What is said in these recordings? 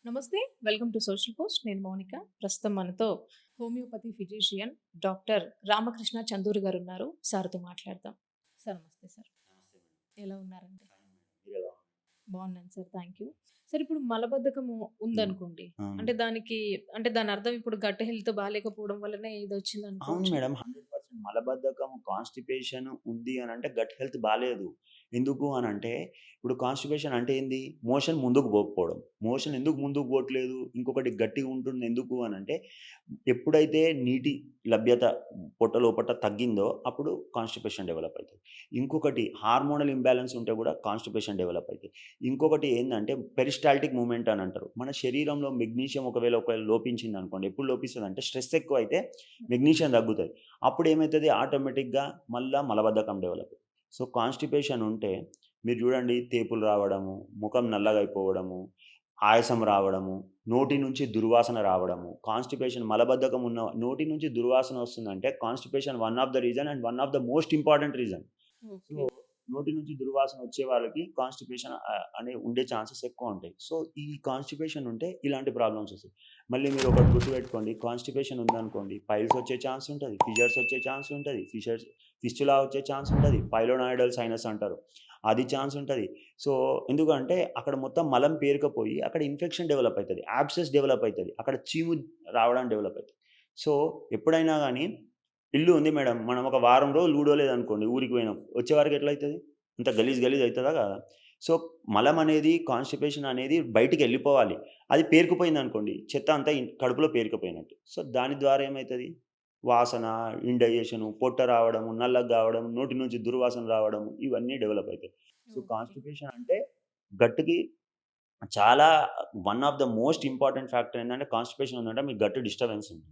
నమస్తే. Welcome to social post. నేను మౌనిక. ప్రస్తుతం మనతో homeopathy physician doctor Ramakrishna Chanduri గారున్నారు. సార్‌తో మాట్లాడదాం. సార్ నమస్తే సార్. నమస్తే మేడం. ఎలా ఉన్నారండి? Fine madam. మీరెలా ఉన్నారు? బాగున్నాను సార్. Thank you. సార్ ఇప్పుడు మలబద్ధకము హ్మ్. ఉందనుకోండి. ఆ! అంటే దాని అర్థం ఇప్పుడు గట్ హెల్త్ బాలేకపోవడం వల్లనే అవును ఇదొచ్చిందనుకోవచ్చా? మేడం. 100% మలబద్ధకం, కాన్‌స్టిపేషన్ ఉంది అనంటే గట్ హెల్త్ బాలేదు. ఎందుకు అనంటే ఇప్పుడు కాన్‌స్టిపేషన్ అంటే ఏంది? మోషన్ ముందుకు పోకపోవడం. మోషన్ ఎందుకు ముందుకు పోవట్లేదు? ఇంకొకటి గట్టిగా ఉంటుంది ఎందుకు అనంటే ఎప్పుడైతే నీటి లభ్యత పొట్ట లోపట తగ్గిందో అప్పుడు కాన్‌స్టిపేషన్ డెవలప్ అయితది. ఇంకొకటి హార్మోనల్ ఇంబాలెన్స్ ఉంటే కూడా కాన్‌స్టిపేషన్ డెవలప్ అయితది. ఇంకొకటి ఏందంటే పెరిస్టాల్టిక్ మూవ్‌మెంట్ అని అంటారు. మన శరీరంలో మెగ్నీషియం ఒకవేళ లోపించిందనుకోండి. ఎప్పుడు లోపిస్తదంటే స్ట్రెస్ ఎక్కువైతే మెగ్నీషియం తగ్గుతది. అప్పుడేమైతది ఆటోమేటిక్‌గా మళ్ళా మలబద్ధకం డెవలప్. సో, కాన్‌స్టిపేషన్ ఉంటే మీరు చూడండి తేపులు రావడము, ముఖం నల్లగా అయిపోవడము, ఆయాసం రావడము, నోటి నుంచి దుర్వాసన రావడము. కాన్‌స్టిపేషన్ మలబద్ధకం ఉన్న నోటి నుంచి దుర్వాసన వస్తుందంటే constipation one of the reason and one of the most important reason. So, okay. నోటి నుంచి దుర్వాసన వచ్చే వాళ్ళకి కాన్‌స్టిపేషన్ అనే ఉండే ఛాన్సెస్ ఎక్కువుంటాయి. సో, ఈ కాన్‌స్టిపేషన్ ఉంటే ఇలాంటి ప్రాబ్లమ్స్ వస్తాయి. మళ్ళీ మీరొకటి గుర్తుపెట్టుకోండి కాన్‌స్టిపేషన్ ఉందనుకోండి పైల్స్ వచ్చే ఛాన్స్ ఉంటది. ఫిషర్స్ వచ్చే ఛాన్స్ ఉంటది. ఫిస్టులా వచ్చే ఛాన్స్ ఉంటది. పైలోనాయిడల్ సైనస్ అంటారు. అది ఛాన్స్ ఉంటది. సో, ఎందుకంటే అక్కడ మొత్తం మలం పేరుకపోయి అక్కడ ఇన్ఫెక్షన్ డెవలప్ అయితది. యాబ్సెస్ డెవలప్ అయితది. అక్కడ చీము రావడం డెవలప్ అయితది. సో, ఎప్పుడైనా గాని ఇల్లు ఉంది మేడం. మనం ఒక వారం రోజులు ఊడవలేదనుకోండి ఊరికి పోయినాం. వచ్చేవరకు ఎట్లయితది? అంత గలీజ్ గలీజ్ అయితదా కాదా? సో, మలం అనేది కాన్‌స్టిపేషన్ అనేది బయటికెళ్ళిపోవాలి. అది పేరుకుపోయిందనుకోండి చెత్త అంతా కడుపులో పేరుకుపోయినట్టు. సో, దాని ద్వారా ఏమైతది? వాసన, ఇండైజెషను, పొట్ట రావడము, నల్లగా గావడం, నోటి నుంచి దుర్వాసన రావడము ఇవన్నీ డెవలప్ అయితాయి. So, okay. కాన్‌స్టిపేషన్ అంటే గట్‌కి చాలా one of the most important factor ఏందంటే కాన్‌స్టిపేషన్ ఉందంటే మీ గట్ డిస్టర్బెన్స్ ఉంది.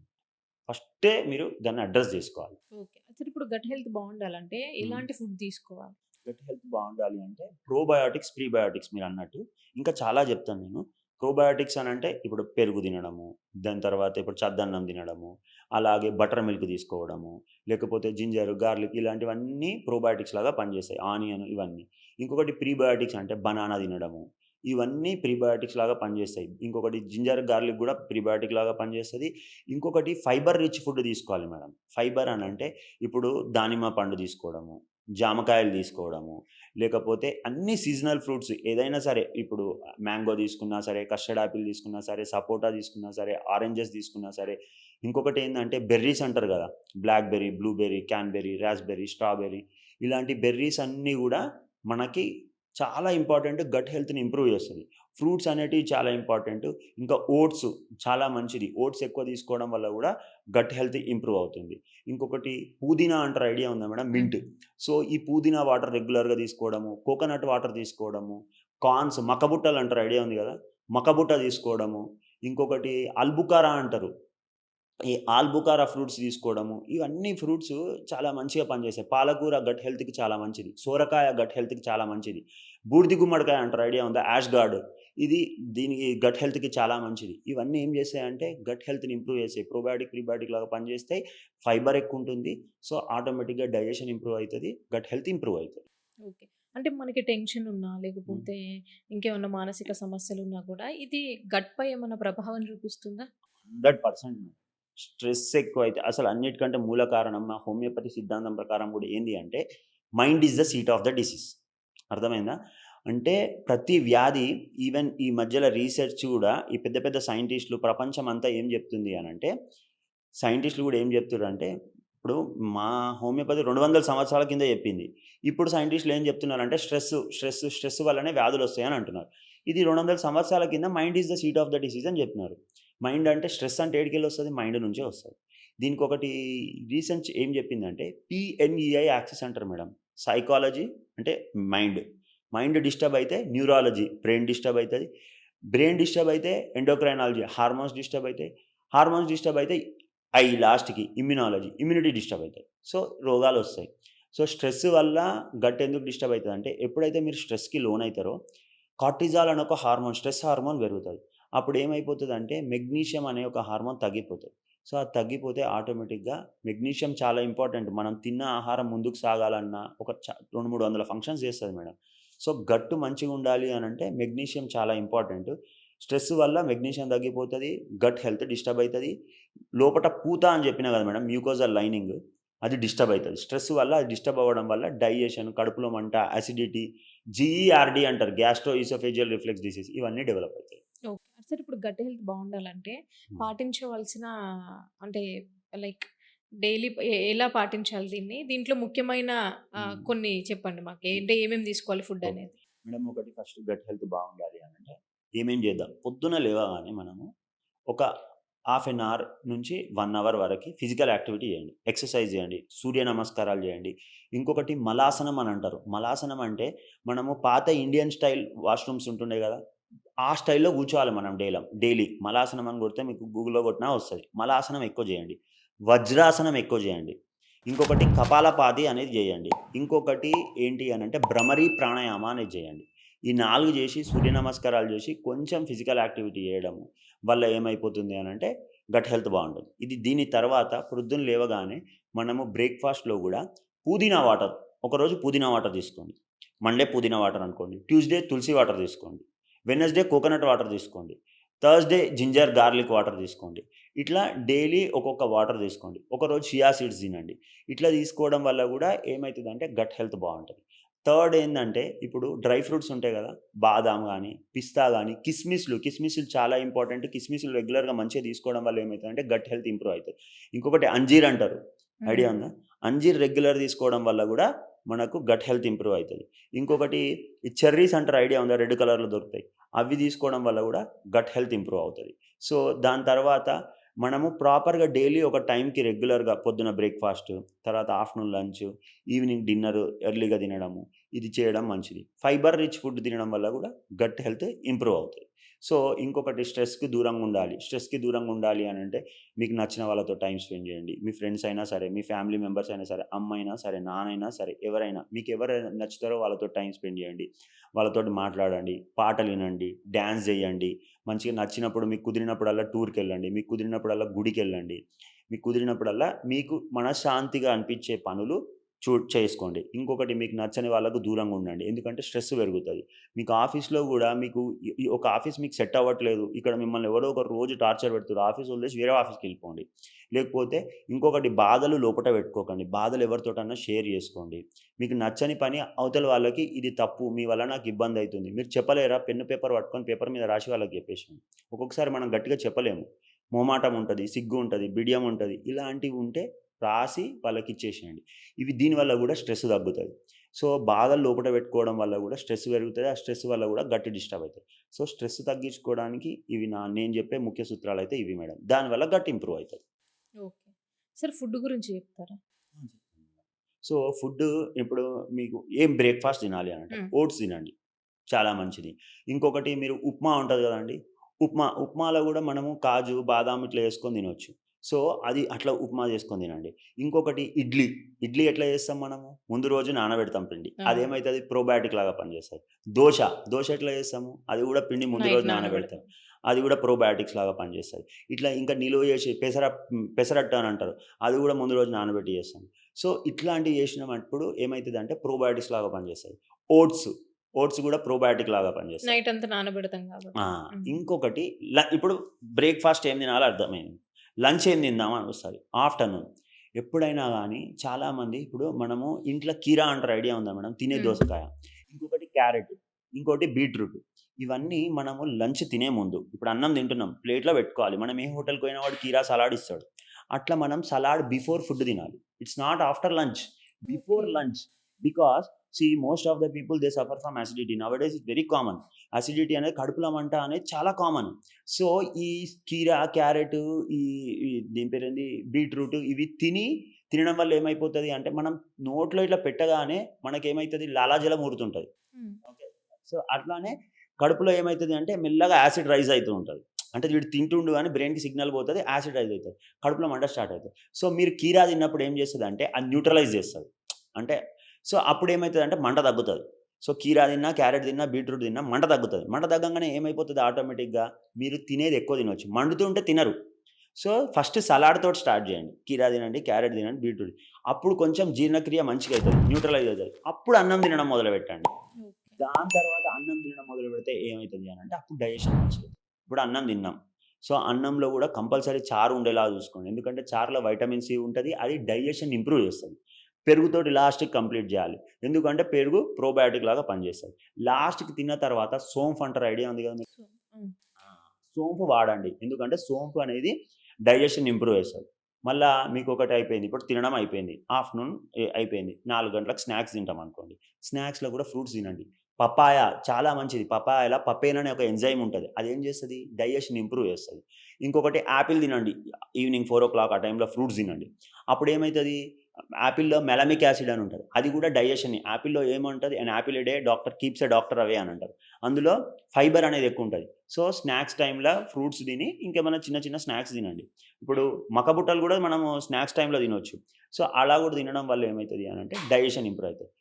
ఫస్టే మీరు దాన్ని అడ్రెస్ జేసుకోవాలి. ఓకే. అసలు ఇప్పుడు గట్ హెల్త్ బావుండాలంటే హ్మ్. ఎలాంటి ఫుడ్ తీసుకోవాలి? గట్ హెల్త్ బావుండాలి అంటే ప్రోబయోటిక్స్, ప్రీబయోటిక్స్ మీరన్నట్టు. ఇంకా చాలా జెప్తాను నేను. ప్రోబయోటిక్స్ అనంటే ఇప్పుడు పెరుగు తినడము, దాని తర్వాత ఇప్పుడు చద్దన్నం తినడము, అలాగే బటర్ మిల్క్ తీసుకోవడము, లేకపోతే జింజర్, గార్లిక్ ఇలాంటివన్నీ ప్రోబయోటిక్స్ లాగా పనిచేస్తాయి. ఆనియన్ ఇవన్నీ. ఇంకొకటి ప్రీబయోటిక్స్ అంటే బనానా తినడము. ఇవన్నీ ప్రీబయోటిక్స్ లాగా పనిచేస్తాయి. ఇంకొకటి జింజర్, గార్లిక్ గూడా ప్రీబయోటిక్ లాగా పనిచేస్తది. ఇంకొకటి ఫైబర్ రిచ్ ఫుడ్ తీసుకోవాలి మేడం. ఫైబర్ అనంటే ఇప్పుడు దానిమ్మ పండు తీసుకోవడము, జామకాయలు తీసుకోవడము, లేకపోతే అన్ని సీజనల్ ఫ్రూట్స్ ఏదైనా సరే ఇప్పుడు మ్యాంగో తీసుకున్నా సరే, కస్టర్డ్ యాపిల్ తీసుకున్నా సరే, సపోటా తీసుకున్నా సరే, ఆరెంజెస్ తీసుకున్నా సరే, ఇంకొకటేందంటే బెర్రీస్ అంటారు గదా! బ్లాక్‌బెర్రీ, బ్లూబెర్రీ, క్యాన్‌బెర్రీ, రాస్‌బెర్రీ, స్ట్రాబెర్రీ ఇలాంటి బెర్రీస్ అన్నీ గూడా మనకి చాలా ఇంపార్టెంట్ గట్ హెల్త్‌ని ఇంప్రూవ్ చేస్తది. ఫ్రూట్స్ అనేటివి చాలా ఇంపార్టెంటు. ఇంకా ఓట్స్ చాలా మంచిది. ఓట్స్ ఎక్కువ తీసుకోవడం వల్ల గూడా గట్ హెల్త్ ఇంప్రూవ్ అవుతుంది. ఇంకొకటి పుదీనా అంటారు ఐడియా ఉందా మేడం? హ్మ్. మింట్. సో, ఈ పుదీనా వాటర్ రెగ్యులర్‌గా తీసుకోవడము, కోకోనట్ వాటర్ తీసుకోవడము, కార్న్స్ మక్కబుట్టలు అంటారు ఐడియా ఉంది గదా! మక్కబుట్ట తీసుకోవడము, ఇంకొకటి అల్బుకారా అంటారు. ఈ ఆల్బుకారా ఫ్రూట్స్ తీసుకోవడము, ఇవన్నీ ఫ్రూట్స్ చాలా మంచిగా పనిచేస్తాయి. పాలకూర గట్ హెల్త్‌కి చాలా మంచిది. సోరకాయ గట్ హెల్త్‌కి చాలా మంచిది. బూడిద గుమ్మడికాయ అంటారు ఐడియా ఉందా? యాష్ గార్డ్ ఇది దీనికి గట్ హెల్త్‌కి చాలా మంచిది. ఇవన్నీ ఏం చేస్తాయంటే గట్ హెల్త్‌ని ఇంప్రూవ్ చేస్తాయి. ప్రోబయోటిక్, ప్రీబయోటిక్ లాగా పనిచేస్తాయి. ఫైబర్ ఎక్కువుంటుంది. సో, ఆటోమేటిక్‌గా డైజెషన్ ఇంప్రూవ్ అయితది. గట్ హెల్త్ ఇంప్రూవ్ అయితది. ఓకే. అంటే మనకి టెన్షన్ ఉన్నా, హ్మ్. లేకపోతే ఇంకేమన్నా మానసిక సమస్యలున్నా కూడా ఇది గట్‌పై ఏమన్నా ప్రభావం చూపిస్తుందా? 100% స్ట్రెస్ ఎక్కువైతే అసలు అన్నిటికంటే మూల కారణం మా హోమియోపతి సిద్ధాంతం ప్రకారం కూడా ఏంది అంటే, mind is the seat of the disease. అర్థమైందా? అంటే ప్రతి వ్యాధి ఈవెన్ ఈ మధ్యల రీసెర్చ్ గూడా ఈ పెద్ద పెద్ద సైంటిస్ట్‌లు ప్రపంచమంతా ఏం జెప్తుంది అనంటే, సైంటిస్ట్‌లు గూడా ఏం జెప్తుర్రంటే, ఇప్పుడు మా హోమియోపతి 200 సంవత్సరాల కింద జెప్పింది. ఇప్పుడు సైంటిస్ట్‌లు ఏం జెప్తున్నారంటే స్ట్రెస్ వల్లనే వ్యాధులొస్తాయని అంటున్నారు. ఇది 200 సంవత్సరాల కింద mind is the seat of the disease అని జెప్పినారు. మైండ్ అంటే స్ట్రెస్ అంటే ఏడికెళ్ళొస్తది? మైండ్ నుంచే వస్తది. దీనికొకటి రీసెర్చ్ ఏం జెప్పిందంటే పీఎన్ఈఐ యాక్సిస్ అంటారు మేడం. సైకాలజీ అంటే మైండ్. మైండ్ డిస్టర్బ్ అయితే న్యూరాలజీ బ్రెయిన్ డిస్టర్బ్ అయితది. బ్రెయిన్ డిస్టర్బ్ అయితే ఎండోక్రైనాలజీ హార్మోన్స్ డిస్టర్బ్ అయితాయి. హార్మోన్స్ డిస్టర్బ్ అయితే లాస్ట్‌కి ఇమ్యునాలజీ ఇమ్యూనిటీ డిస్టర్బ్ అయితది. సో, రోగాలొస్తాయి. సో, స్ట్రెస్ వల్ల గట్ ఎందుకు డిస్టర్బ్ అయితదంటే ఎప్పుడైతే మీరు స్ట్రెస్‌కి లోనయితారో కార్టిజాల్ అనే ఒక హార్మోన్ స్ట్రెస్ హార్మోన్ పెరుగుతది. అప్పుడేమైపోతదంటే మెగ్నీషియం అనే ఒక హార్మోన్ తగ్గిపోతది. సో, అది తగ్గిపోతే ఆటోమేటిక్‌గా మెగ్నీషియం చాలా ఇంపార్టెంట్. మనం తిన్న ఆహారం ముందుకు సాగాలన్నా ఒక 200, 300 ఫంక్షన్స్ చేస్తది మేడం. సో గట్టు మంచిగా ఉండాలి అని అంటే మెగ్నీషియం చాలా ఇంపార్టెంట్. స్ట్రెస్ వల్ల మెగ్నీషియం తగ్గిపోతుంది, గట్ హెల్త్ డిస్టర్బ్ అవుతుంది. లోపట పూత అని చెప్పినా కదా మేడం, మ్యూకోజల్ లైనింగ్ అది డిస్టర్బ్ అవుతుంది. స్ట్రెస్ వల్ల అది డిస్టర్బ్ అవ్వడం వల్ల డైజెషన్, కడుపులో మంట, అసిడిటీ, జీఈఆర్డీ అంటారు, గ్యాస్ట్రో ఈసోఫేజియల్ రిఫ్లెక్స్ డిసీజ్, ఇవన్నీ డెవలప్ అవుతాయి. ఓకే. సార్ ఇప్పుడు గట్ హెల్త్ బావుండాలంటే పాటించవలసిన అంటే లైక్ డైలీ ఎలా పాటించాలి దీన్ని? దీంట్లో ముఖ్యమైన కొన్ని చెప్పండి మాకు. అంటే ఏమేమి తీసుకోవాలి ఫుడ్ ఓకే. అనేది? మేడం ఒకటి ఫస్ట్ గట్ హెల్త్ బాగుండాలి అని అంటే ఏమేం చేద్దాం, పొద్దున లేవగానే మనము ఒక హాఫ్ ఎన్ అవర్ నుంచి 1 అవర్ వరకు ఫిజికల్ యాక్టివిటీ చేయండి, ఎక్సర్సైజ్ చేయండి, సూర్య నమస్కారాలు చేయండి. ఇంకొకటి మలాసనం అని అంటారు. మలాసనం అంటే మనము పాత ఇండియన్ స్టైల్ వాష్రూమ్స్ ఉంటుండే కదా, ఆ స్టైల్‌లో కూర్చోవాలి మనం డైలీ. మలాసనం అని కొడితే మీకు గూగుల్‌లో కొట్టినా వస్తది. మలాసనం ఎక్కువ చేయండి. వజ్రాసనం ఎక్కువ చేయండి. ఇంకొకటి కపాలపాతి అనేది చేయండి. ఇంకొకటి ఏంటి అనంటే భ్రమరి ప్రాణాయామ అనేది చేయండి. ఈ 4 చేసి సూర్య నమస్కారాలు చేసి కొంచెం ఫిజికల్ యాక్టివిటీ చేయడము వల్ల ఏమైపోతుంది అనంటే గట్ హెల్త్ బావుంటుంది. దీని తర్వాత ప్రొద్దున లేవగానే మనము బ్రేక్‌ఫాస్ట్‌లో గూడా పుదీనా వాటర్, ఒకరోజు పుదీనా వాటర్ తీసుకోండి. మండే పుదీనా వాటర్ అనుకోండి. ట్యూస్‌డే తులసి వాటర్ తీసుకోండి. వెడ్నెస్‌డే కోకోనట్ వాటర్ తీసుకోండి. థర్స్‌డే జింజర్ గార్లిక్ వాటర్ తీసుకోండి. ఇట్లా డైలీ ఒక్కొక్క వాటర్ తీసుకోండి. ఒకరోజు చియా సీడ్స్ తినండి. ఇట్లా తీసుకోవడం వల్ల గూడా ఏమైతదంటే గట్ హెల్త్ బావుంటది. థర్డ్ ఏందంటే ఇప్పుడు డ్రై ఫ్రూట్స్ ఉంటాయి గదా, బాదాం గానీ, పిస్తా గానీ, కిస్మిస్‌లు చాలా ఇంపార్టెంట్. కిస్మిస్‌లు రెగ్యులర్‌గా మంచిగా తీసుకోవడం వల్ల ఏమైతదంటే గట్ హెల్త్ ఇంప్రూవ్ అయితది. ఇంకొకటి అంజీర్ అంటారు. హ్మ్. ఐడియా ఉందా? అంజీర్ రెగ్యులర్ తీసుకోవడం వల్ల గూడా మనకు గట్ హెల్త్ ఇంప్రూవ్ అయితది. ఇంకొకటి ఈ చెర్రీస్ అంటారు, ఐడియా ఉందా? రెడ్ కలర్‌లో దొరుకుతాయి. అవి తీసుకోవడం వల్ల గూడా గట్ హెల్త్ ఇంప్రూవ్ అవుతది. సో, దాని తర్వాత మనము ప్రాపర్‌గా డైలీ ఒక టైంకి రెగ్యులర్‌గా పొద్దున బ్రేక్‌ఫాస్ట్, తర్వాత ఆఫ్టర్‌నూన్ లంచ్, ఈవినింగ్ డిన్నర్ ఎర్లీగా తినడము, ఇది చేయడం మంచిది. ఫైబర్ రిచ్ ఫుడ్ తినడం వల్ల గూడా గట్ హెల్త్ ఇంప్రూవ్ అవుతది. సో, ఇంకొకటి స్ట్రెస్‌కి దూరంగా ఉండాలి. స్ట్రెస్‌కి దూరంగా ఉండాలి అనంటే మీకు నచ్చిన వాళ్ళతో టైమ్ స్పెండ్ చేయండి. మీ ఫ్రెండ్స్ అయినా సరే, మీ ఫ్యామిలీ మెంబర్స్ అయినా సరే, అమ్మైనా సరే, నాన్నైనా సరే, ఎవరైనా మీకెవరైనా నచ్చుతారో వాళ్ళతో టైమ్ స్పెండ్ చేయండి. వాళ్ళతోటి మాట్లాడండి, పాటలినండి, డాన్స్ జేయండి. మంచిగా నచ్చినప్పుడు మీకు కుదిరినప్పుడల్లా టూర్‌కెళ్ళండి. మీకు కుదిరినప్పుడల్లా గుడికెళ్ళండి. మీకు కుదిరినప్పుడల్లా మీకు మనశ్శాంతిగా అనిపించే పనులు చేసుకోండి. ఇంకొకటి మీకు నచ్చని వాళ్ళకు దూరంగా ఉండండి. ఎందుకంటే స్ట్రెస్ పెరుగుతది. మీకు ఆఫీస్‌లో గూడా మీకు ఈ ఒక ఆఫీస్ మీకు సెట్ అవ్వట్లేదు, ఇక్కడ మిమ్మల్ని ఎవరో ఒకరు రోజు టార్చర్ పెడుతుర్రు, ఆఫీస్ వదిలేసి వేరే ఆఫీస్‌కెళ్ళిపోండి. లేకపోతే ఇంకొకటి, బాధలు లోపట పెట్టుకోకండి. బాధలు ఎవరితోటన్నా షేర్ చేసుకోండి. మీకు నచ్చని పని అవతల వాళ్ళకి ఇది తప్పు, మీ వల్ల నాకు ఇబ్బందయితుంది, మీరు చెప్పలేరా? పెన్ను, పేపర్ పట్టుకొని పేపర్ మీద రాసి వాళ్ళకి చెప్పేసేయండి. ఒక్కొక్కసారి మనం గట్టిగా చెప్పలేము. మొహమాటం ఉంటది, సిగ్గు ఉంటది, బిడియం ఉంటది. ఇలాంటివి ఉంటే రాసి వాళ్ళకిచ్చేసేయండి. దీనివల్ల గూడా స్ట్రెస్ తగ్గుతది. సో, బాధలు లోపట పెట్టుకోవడం వల్ల గూడా స్ట్రెస్ పెరుగుతది. ఆ స్ట్రెస్ వల్ల గూడా గట్ డిస్టర్బ్ అయితది. సో, స్ట్రెస్ తగ్గించుకోవడానికి నేను చెప్పే ముఖ్య సూత్రాలైతే ఇవి మేడం. దానివల్ల గట్ ఇంప్రూవ్ అయితది. ఓకే. సార్ ఫుడ్ గురించి చెప్తారా? సో, ఫుడ్డు ఇప్పుడు మీకు ఏం బ్రేక్‌ఫాస్ట్ తినాలి అనంటే హ్మ్. ఓట్స్ తినండి, చాలా మంచిది. ఇంకొకటి మీరు ఉప్మా ఉంటది గదండీ! ఉప్మాలో గూడా మనము కాజు, బాదాం ఇట్లా యేసుకొని తినొచ్చు. సో, అది అట్లా ఉప్మా చేసుకొని తినండి. ఇంకొకటి ఇడ్లీ ఎట్లా చేస్తాం మనము? ముందు రోజు నానబెడతాం పిండి. అవును. అదేమైతది? ప్రోబయాటిక్ లాగా పనిచేస్తది. దోస ఎట్లా చేస్తాము? అది గూడా పిండి ముందు నైట్ రోజు నానబెడతాం. నానబెడతాం. అది గూడా ప్రోబయాటిక్స్ లాగా పనిచేస్తది. ఇట్లా ఇంకా నిలువ చేసి పెసరట్టు అని అంటారు, అది గూడా ముందు రోజు నానబెట్టి చేస్తాం. సో, ఇట్లాంటివి చేసినప్పుడు ఏమైతదంటే ప్రోబయాటిక్స్ లాగా పనిచేస్తది. ఓట్స్, ఓట్స్ గూడా ప్రోబయాటిక్ లాగా పనిచేస్తాయి. నైట్ అంతా నానబెడతాం ఆ! కాబట్టి. హ్మ్. ఇంకొకటి ఇప్పుడు బ్రేక్‌ఫాస్ట్ ఏం తినాలో అర్థమైంది. లంచ్ ఏం తిందాం అని వస్తది. ఆఫ్టర్‌నూన్ ఎప్పుడైనా గాని చాలామంది ఇప్పుడు మనము ఇంట్లో కీరా అంటారు, ఐడియా ఉందా మేడం? తినే హ్మ్. దోసకాయ. ఇంకొకటి క్యారెట్, ఇంకోటి బీట్రూట్. ఇవన్నీ మనము లంచ్ తినే ముందు, ఇప్పుడు అన్నం తింటున్నాం, ప్లేట్‌లో పెట్టుకోవాలి. మనం ఏ హోటల్‌కి పోయినా వాడు కీరా సలాడ్ ఇస్తాడు. అట్లా మనం సలాడ్ బిఫోర్ ఫుడ్ తినాలి. It's not after lunch. Before okay. Lunch. Because most of the people they suffer from acidity. Nowadays it's very common. Acidity అనేది, కడుపులో మంట అనేది చాలా కామన్. సో, ఈ కీరా, క్యారెట్, ఈ ఈ దీని పేరేంది, బీట్రూట్, ఇవి తినడం వల్ల ఏమైపోతది అంటే, మనం నోట్లో ఇట్లా పెట్టగానే మనకేమైతది, లాలాజలం ఊరుతుంటది. హ్మ్. ఓకే. సో, అట్లానే కడుపులో ఏమైతది అంటే మెల్లగా యాసిడ్ రైజ్ అయితూ ఉంటది. అంటే వీడు తింటుండు అని బ్రెయిన్‌కి సిగ్నల్ పోతది, యాసిడ్ రైజ్ అయితది. కడుపులో మంట స్టార్ట్ అయితది. సో, మీరు కీరా తిన్నప్పుడు ఏం చేస్తదంటే అది న్యూట్రలైజ్ చేస్తది. అంటే సో, అప్పుడేమైతదంటే మంట తగ్గుతది. సో, కీరా తిన్నా, క్యారెట్ తిన్నా, బీట్రూట్ తిన్నా మంట తగ్గుతది. మంట తగ్గంగానే ఏమైపోతది, ఆటోమేటిక్‌గా మీరు తినేది ఎక్కువ తినొచ్చు. మండుతుంటే తినరు. సో, ఫస్ట్ సలాడ్ తోటి స్టార్ట్ చేయండి. కీరా తినండి, క్యారెట్ తినండి, బీట్రూట్. అప్పుడు కొంచెం జీర్ణక్రియ మంచిగా అయితది, న్యూట్రలైజ్ అయితది. అప్పుడు అన్నం తినడం మొదలుపెట్టండి. ఓకే. దాని తర్వాత అన్నం తినడం మొదలు పెడితే ఏమైతది అనంటే అప్పుడు డైజెషన్ మంచిగా. ఇప్పుడు అన్నం తిన్నాం. సో, అన్నంలో గూడా కంపల్సరీ చారు ఉండేలాగా చూసుకోండి. ఎందుకంటే చారులో వైటమిన్ సి ఉంటది. అది డైజెషన్ ఇంప్రూవ్ చేస్తది. పెరుగుతోటి లాస్ట్‌కి కంప్లీట్ జేయాలి. ఎందుకంటే పెరుగు ప్రోబయాటిక్ లాగా పనిచేస్తది. లాస్ట్‌కి తిన్న తర్వాత సోంఫ్ అంటారు ఐడియా ఉంది కదా మీకు? సో హ్మ్. ఆ! సోంపు వాడండి. ఎందుకంటే సోంపు అనేది డైజెషన్ ఇంప్రూవ్ చేస్తది. మళ్ళా మీకొకటి అయిపోయింది. ఇప్పుడు తినడం అయిపోయింది. ఆఫ్టర్‌నూన్ అయిపోయింది. 4 గంటలకు స్నాక్స్ తింటామనుకోండి. స్నాక్స్‌లో కూడా ఫ్రూట్స్ తినండి. పపాయ చాలా మంచిది. పపాయల పపైన్ అనే ఒక ఎంజైమ్ ఉంటది. అదేం చేస్తది? డైజెషన్ ఇంప్రూవ్ చేస్తది. ఇంకొకటి యాపిల్ తినండి. ఈవినింగ్ 4:00 ఆ టైంలో ఫ్రూట్స్ తినండి. అప్పుడేమైతది? యాపిల్‌లో మెలమిక్ యాసిడ్ అని ఉంటది. అది కూడా డైజెషన్‌ని యాపిల్‌లో ఏముంటది? "An apple a day doctor keeps a doctor away" అని అంటారు. అందులో ఫైబర్ అనేది ఎక్కువుంటది. సో, స్నాక్స్ టైమ్‌లో ఫ్రూట్స్ తిని, ఇంకేమైనా చిన్న చిన్న స్నాక్స్ తినండి. ఇప్పుడు మక్కబుట్టలు గూడా మనము స్నాక్స్ టైమ్‌లో తినొచ్చు. సో, అలా గూడా తినడం వల్ల ఏమైతది అనంటే డైజెషన్ ఇంప్రూవ్ అయితది.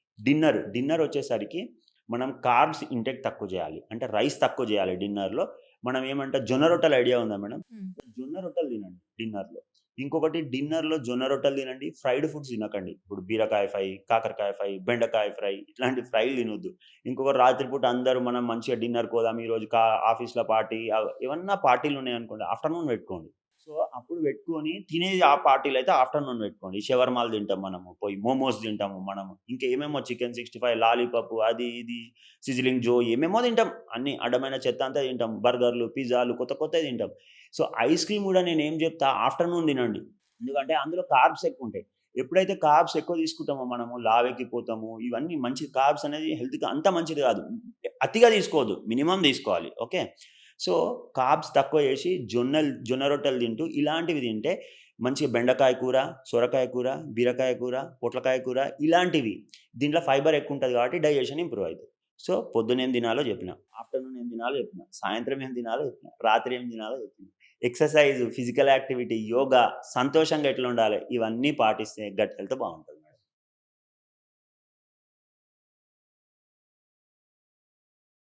డిన్నర్ వచ్చేసరికి మనం కార్బ్స్ ఇంటేక్ తక్కువ జేయాలి. అంటే రైస్ తక్కువ జేయాలి డిన్నర్‌లో. మనం ఏమంటే జొన్న రొట్టెల ఐడియా ఉందా మేడం? హ్మ్. జొన్న రొట్టెలు తినండి డిన్నర్‌లో. ఇంకొకటి డిన్నర్‌లో జొన్న రొట్టెలు తినండి. ఫ్రైడ్ ఫుడ్స్ తినకండి. ఇప్పుడు బీరకాయ ఫ్రై, కాకరకాయ ఫ్రై, బెండకాయ ఫ్రై ఇట్లాంటి ఫ్రైలు తినొద్దు. ఇంకొకటి రాత్రిపూట అందరూ మనం మంచిగా డిన్నర్‌కి పోదాం ఈరోజు ఆఫీస్‌లో పార్టీ ఏమన్నా పార్టీలున్నాయనుకోండి ఆఫ్టర్‌నూన్ పెట్టుకోండి. సో, అప్పుడు పెట్టుకొని తినేది ఆ పార్టీలయితే ఆఫ్టర్‌నూన్ పెట్టుకోండి. షవర్మాలు తింటాం మనము. పోయి మోమోస్ తింటాము మనము. ఇంకా ఏమేమో చికెన్ 65, లాలీపాప్ అది ఇది సిజిలింగ్ జో ఏమేమో తింటాం. అన్నీ అడ్డమైన చెత్త అంతా తింటాం. బర్గర్‌లు, పిజ్జాలు కొత్త కొత్తయి తింటాం. సో, ఐస్ క్రీమ్ గూడా నేనేం జెప్తా ఆఫ్టర్‌నూన్ తినండి. ఎందుకంటే అందులో కార్బ్స్ ఎక్కువుంటాయి. ఎప్పుడైతే కార్బ్స్ ఎక్కువ తీసుకుంటామో మనము లావెక్కిపోతాము. ఇవన్నీ మంచి కార్బ్స్ అనేది హెల్త్‌కి అంత మంచిది గాదు. అతిగా తీసుకోవద్దు. మినిమమ్ తీసుకోవాలి. ఓకే. సో, కార్బ్స్ తక్కువ చేసి జొన్న రొట్టెలు తింటూ ఇలాంటివి తింటే మంచిగా బెండకాయ కూర, సొరకాయ కూర, బీరకాయ కూర, పొట్లకాయ కూర ఇలాంటివి. దీంట్లో ఫైబర్ ఎక్కువుంటది కాబట్టి డైజెషన్ ఇంప్రూవ్ అయితది. సో, పొద్దున ఏం తినాలో జెప్పిన. ఆఫ్టర్‌నూన్ ఏం తినాలో చెప్పిన. సాయంత్రం ఏం తినాలో చెప్పిన. రాత్రి ఏం తినాలో చెప్పిన. ఎక్సర్‌సైజ్, ఫిజికల్ యాక్టివిటీ, యోగా, సంతోషంగా ఎట్లుండాలి ఇవన్నీ పాటిస్తే గట్ హెల్త్ బావుంటది.